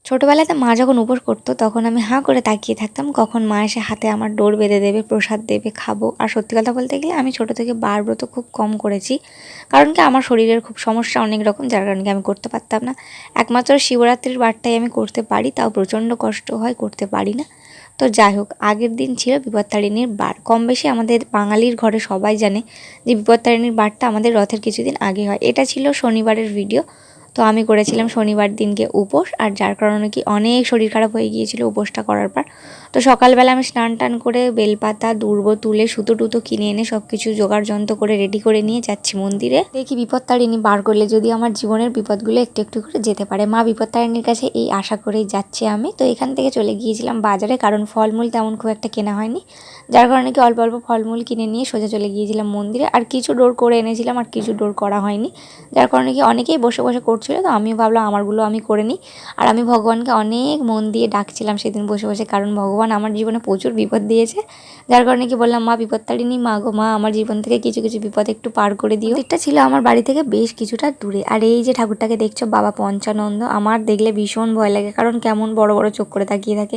ছোটোবেলাতে মা যখন উপোস করতো তখন আমি হাঁ করে তাকিয়ে থাকতাম কখন মা এসে হাতে আমার ডোর বেঁধে দেবে, প্রসাদ দেবে, খাবো। আর সত্যি কথা বলতে গেলে আমি ছোটো থেকে বার ব্রত খুব কম করেছি, কারণ কি আমার শরীরের খুব সমস্যা অনেক রকম, যার কারণে আমি করতে পারতাম না। একমাত্র শিবরাত্রির বারটাই আমি করতে পারি, তাও প্রচণ্ড কষ্ট হয়, করতে পারি না। তো যাই হোক, আগের দিন ছিল বিপত্তারিণীর বার। কম বেশি আমাদের বাঙালির ঘরে সবাই জানে যে বিপত্তারিণীর বারটা আমাদের রথের কিছুদিন আগে হয়। এটা ছিল শনিবারের ভিডিও। তো আমি করেছিলাম শনিবার দিনকে উপোস, আর যার কারণে কি অনেক শরীর খারাপ হয়ে গিয়েছিল উপোসটা করার পর। তো সকালবেলা আমি স্নান টান করে বেলপাতা দুর্ব তুলে সুতো টুতো কিনে এনে সব কিছু জোগাড় যন্ত্র করে রেডি করে নিয়ে যাচ্ছি মন্দিরে। দেখি বিপত্তারিণী বার করলে যদি আমার জীবনের বিপদগুলো একটু একটু করে যেতে পারে। মা বিপত্তারিণীর কাছে এই আশা করেই যাচ্ছি আমি। তো এখান থেকে চলে গিয়েছিলাম বাজারে, কারণ ফলমূল তেমন খুব একটা কেনা হয়নি, যার কারণে কি অল্প অল্প ফলমূল কিনে নিয়ে সোজা চলে গিয়েছিলাম মন্দিরে। আর কিছু ডোর করে এনেছিলাম আর কিছু ডোর করা হয়নি, যার কারণে কি অনেকেই বসে বসে করছিল। তো আমিও ভাবলাম আমারগুলো আমি করে নিই। আর আমি ভগবানকে অনেক মন দিয়ে ডাকছিলাম সেদিন বসে বসে, কারণ ভগবান আমার জীবনে প্রচুর বিপদ দিয়েছে, যার কারণে কি বললাম মা বিপত্তারিণী, মা গো মা, আমার জীবন থেকে কিছু কিছু বিপদ একটু পার করে দিও। মন্দিরটা ছিল আমার বাড়ি থেকে বেশ কিছুটা দূরে। আর এই যে ঠাকুরটাকে দেখছো, বাবা পঞ্চানন্দ, আমার দেখলে ভীষণ ভয় লাগে, কারণ কেমন বড় বড় চোখ করে তাকিয়ে থাকে।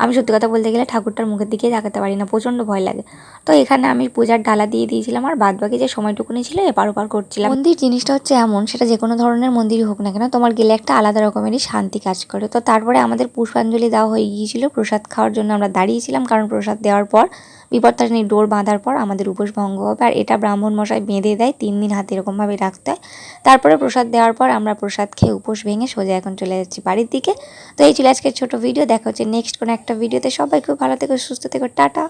আমি সত্যি কথা বলতে গেলে ঠাকুরটার মুখের দিকেই তাকাতে পারি না, প্রচণ্ড ভয় লাগে। তো এখানে আমি পূজার ডালা দিয়ে দিয়েছিলাম, আর বাদ বাকি যে সময়টুকুনি ছিল এপার ওপার করছিলাম। মন্দির জিনিসটা হচ্ছে এমন, সেটা যে কোনো ধরনের মন্দিরই হোক না কেন, তোমার গেলে একটা আলাদা রকমেরই শান্তি কাজ করে। তো তারপরে আমাদের পুষ্পাঞ্জলি দেওয়া হয়ে গিয়েছিল, প্রসাদ খাওয়ার জন্য আমরা দাঁড়িয়েছিলাম, কারণ প্রসাদ দেওয়ার পর বিপত্তারিণীর ডোর বাঁধার পর আমাদের উপোস ভঙ্গ হবে। আর এটা ব্রাহ্মণ মশাই বেঁধে দেয়, 3 দিন হাতে এরকমভাবে রাখতে হয়। তারপরে প্রসাদ দেওয়ার পর আমরা প্রসাদ খেয়ে উপোস ভেঙে সোজা এখন চলে যাচ্ছি বাড়ির দিকে। তো এই ছিল আজকের ছোট ভিডিও। দেখা হচ্ছে নেক্সট কোনো একটা ভিডিওতে। সবাই খুব ভালো থেকো, সুস্থ থেকো, টাটা।